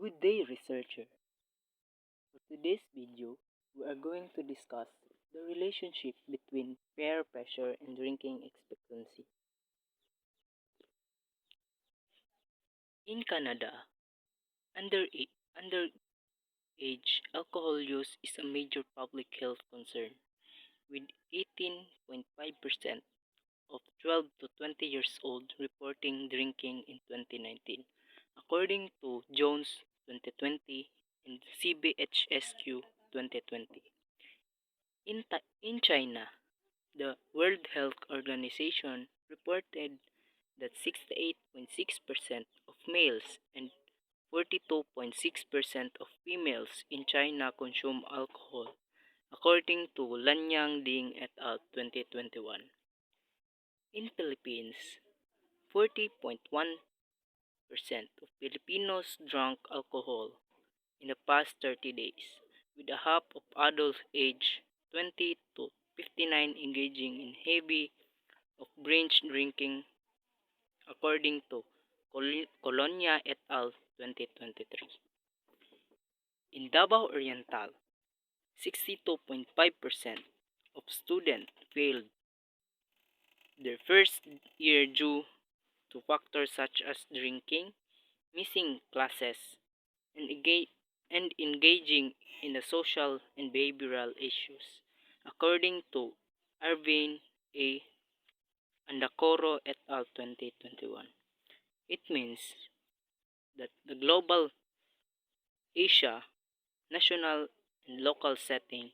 Good day, researcher. For today's video, we are going to discuss the relationship between peer pressure and drinking expectancy. In Canada, underage alcohol use is a major public health concern, with 18.5% of 12 to 20 years old reporting drinking in 2019, according to Jones 2020 and CBHSQ 2020. In China, the World Health Organization reported that 68.6% of males and 42.6% of females in China consume alcohol, according to Lanyang Ding et al. 2021. In Philippines, 40.1% of Filipinos drank alcohol in the past 30 days, with a half of adults aged 20 to 59 engaging in heavy of binge drinking, according to Colonia et al. 2023. In Davao Oriental, 62.5% of students failed their first year due to factors such as drinking, missing classes, and engaging in the social and behavioral issues, according to Arvin A. Andacoro et al. 2021. It means that the global, Asia, national, and local setting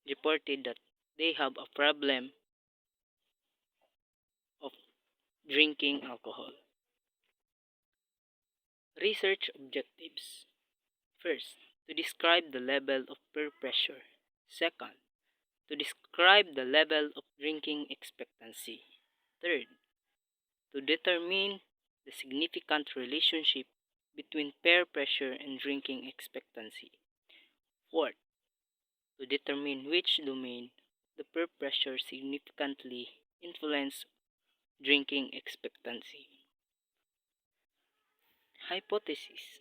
reported that they have a problem of drinking alcohol. Research objectives. First, to describe the level of peer pressure. Second, to describe the level of drinking expectancy. Third, to determine the significant relationship between peer pressure and drinking expectancy. Fourth, to determine which domain the peer pressure significantly influence drinking expectancy. Hypothesis.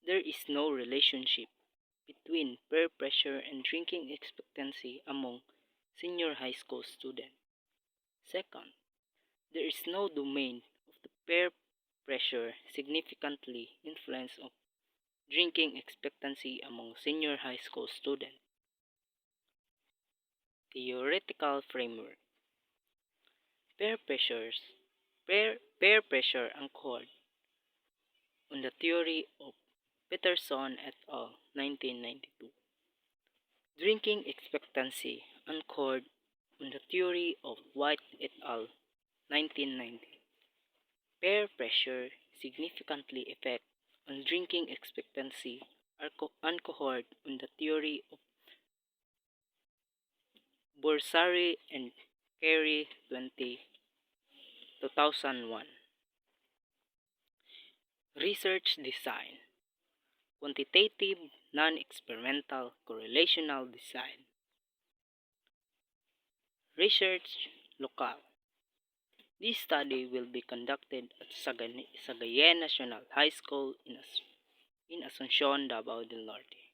There is no relationship between peer pressure and drinking expectancy among senior high school students. Second, there is no domain of the peer pressure significantly influence of drinking expectancy among senior high school students. Theoretical framework. Peer pressure anchored on the theory of Peterson et al. 1992. Drinking expectancy anchored on the theory of White et al. 1990. Peer pressure significantly affect on drinking expectancy are anchored on the theory of Borsari and Carey 2001. Research design. Quantitative non-experimental correlational design. Research locale. This study will be conducted at Sagayen National High School in Asuncion, Davao del Norte.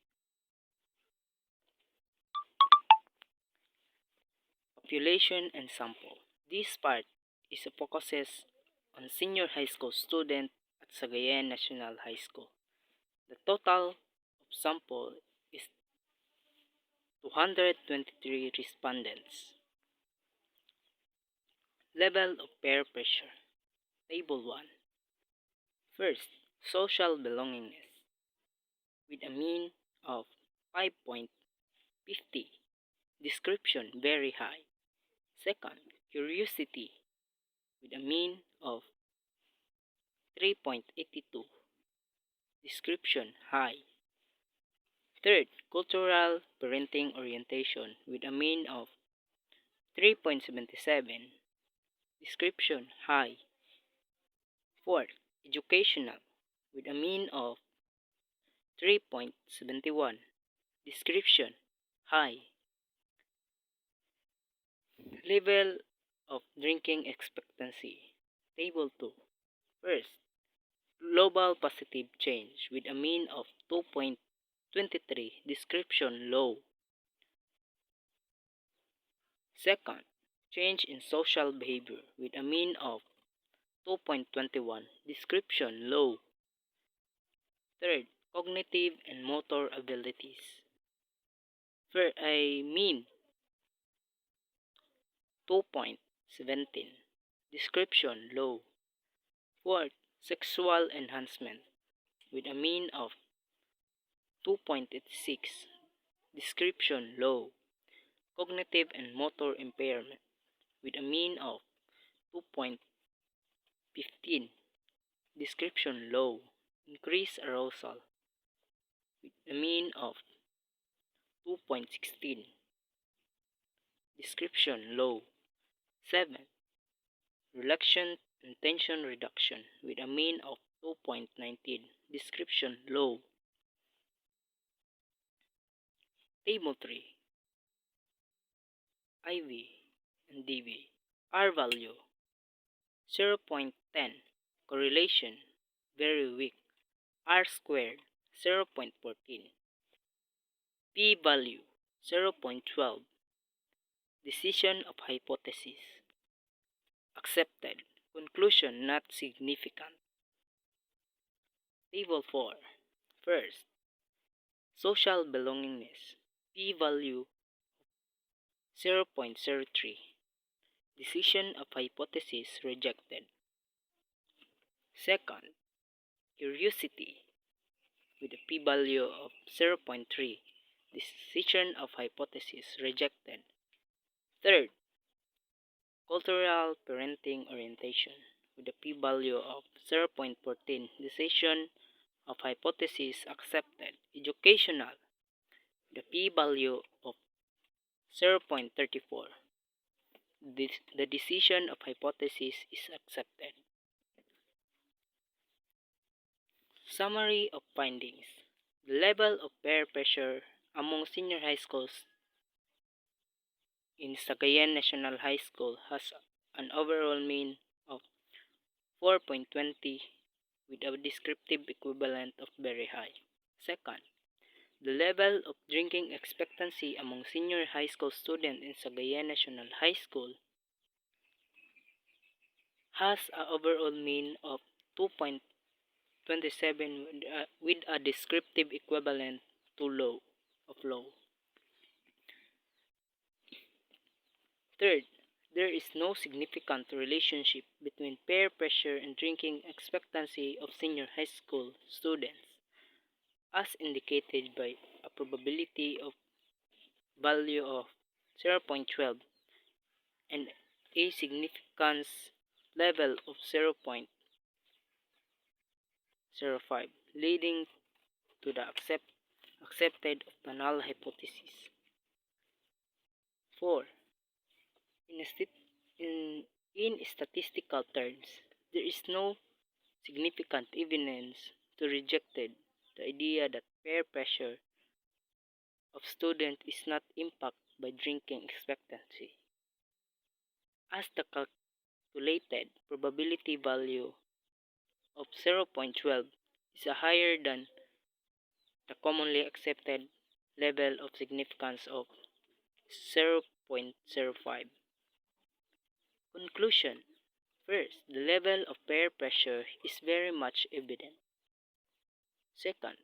Population and sample. This part is a focuses on senior high school students at Sagayen National High School. The total of sample is 223 respondents. Level of peer pressure. Table 1. First, social belongingness with a mean of 5.50. Description very high. Second, curiosity with a mean of 3.82. Description high. Third, cultural parenting orientation with a mean of 3.77. Description high. Fourth, educational with a mean of 3.71. Description high. Level of drinking expectancy. Table 2. First, Global positive change with a mean of 2.23 description low. Second, change in social behavior with a mean of 2.21 description low. Third, cognitive and motor abilities. For a mean 2.17 description low. Fourth, sexual enhancement with a mean of 2.86 description low. Cognitive and motor impairment with a mean of 2.15 description low. Increased arousal with a mean of 2.16 description low. 7. Reluctant and tension reduction with a mean of 2.19 description low. Table 3, IV and DV. R value 0.10. Correlation very weak. R squared 0.14. P value 0.12. Decision of hypothesis accepted. Conclusion not significant. Table 4. First, social belongingness. P value 0.03. Decision of hypothesis rejected. Second, curiosity with a p-value of 0.3. Decision of hypothesis rejected. Third, cultural parenting orientation with a p-value of 0.14. Decision of hypothesis accepted. Educational with a p-value of 0.34. The decision of hypothesis is accepted. Summary of findings. The level of peer pressure among senior high schools in Sagayan National High School has an overall mean of 4.20 with a descriptive equivalent of very high. Second, the level of drinking expectancy among senior high school students in Sagayan National High School has an overall mean of 2.27 with a descriptive equivalent to low. Third, there is no significant relationship between peer pressure and drinking expectancy of senior high school students, as indicated by a probability of value of 0.12 and a significance level of 0.05, leading to the accepted of the null hypothesis. 4. In, in, in statistical terms, there is no significant evidence to reject the idea that peer pressure of students is not impacted by drinking expectancy, as the calculated probability value of 0.12 is higher than the commonly accepted level of significance of 0.05. Conclusion. First, the level of peer pressure is very much evident. Second,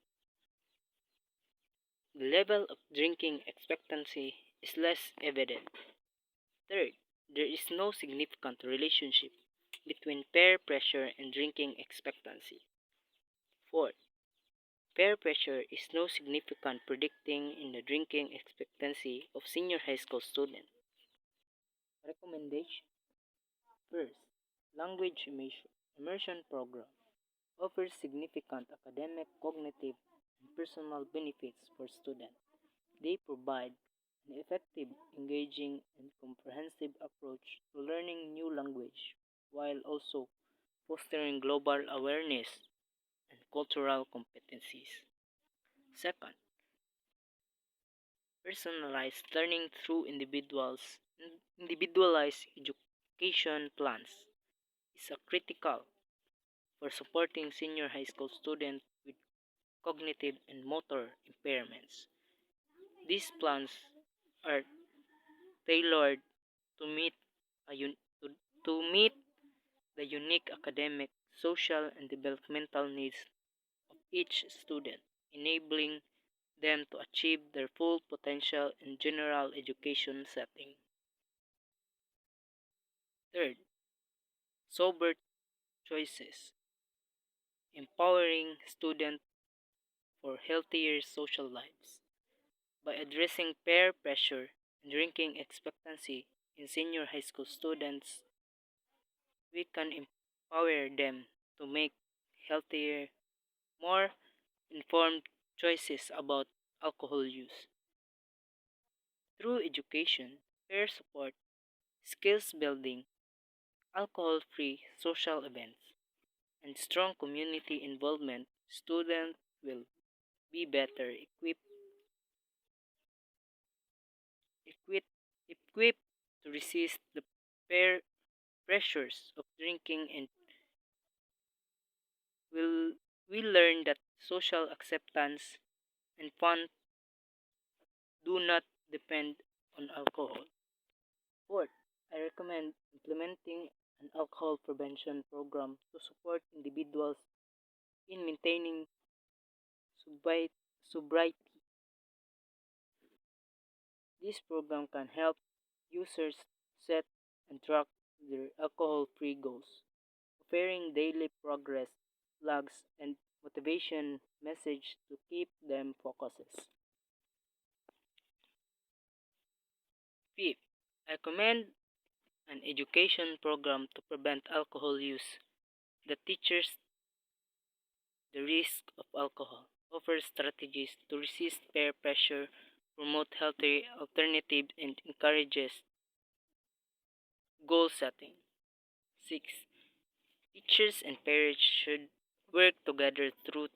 the level of drinking expectancy is less evident. Third, there is no significant relationship between peer pressure and drinking expectancy. Fourth, peer pressure is no significant predicting in the drinking expectancy of senior high school students. Recommendation. First, language immersion program offers significant academic, cognitive, and personal benefits for students. They provide an effective, engaging, and comprehensive approach to learning new language while also fostering global awareness and cultural competencies. Second, personalized learning through individualized education plans is a critical for supporting senior high school students with cognitive and motor impairments. These plans are tailored to meet a un- to meet the unique academic, social, and developmental needs of each student, enabling them to achieve their full potential in general education setting. Third, sober choices, empowering students for healthier social lives. By addressing peer pressure and drinking expectancy in senior high school students, we can empower them to make healthier, more informed choices about alcohol use. Through education, peer support, skills building, alcohol free social events, and strong community involvement, students will be better equipped, equipped to resist the peer pressures of drinking and will we learn that social acceptance and fun do not depend on alcohol. Fourth, I recommend implementing an alcohol prevention program to support individuals in maintaining sobriety. This program can help users set and track their alcohol-free goals, offering daily progress logs and motivation message to keep them focused. Fifth, I recommend an education program to prevent alcohol use that teaches the risk of alcohol, offers strategies to resist peer pressure, promote healthy alternatives, and encourages goal setting. 6. Teachers and parents should work together through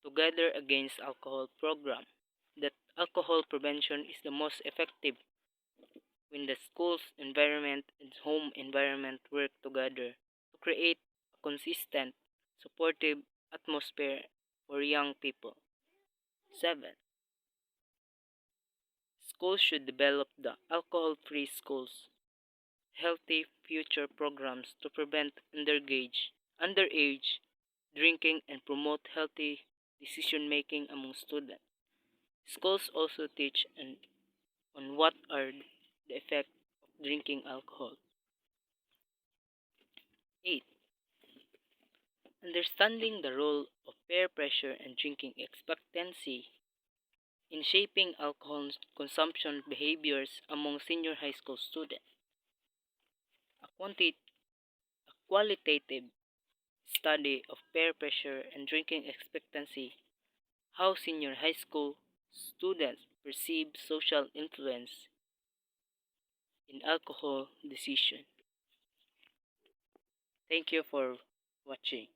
together against alcohol program. That alcohol prevention is the most effective when the school's environment and home environment work together to create a consistent, supportive atmosphere for young people. 7. Schools should develop the alcohol-free schools, healthy future programs to prevent underage drinking and promote healthy decision making among students. Schools also teach on what are the effects of drinking alcohol. 8. Understanding the role of peer pressure and drinking expectancy in shaping alcohol consumption behaviors among senior high school students. A, a qualitative study of peer pressure and drinking expectancy, how senior high school students perceive social influence in alcohol decision. Thank you for watching.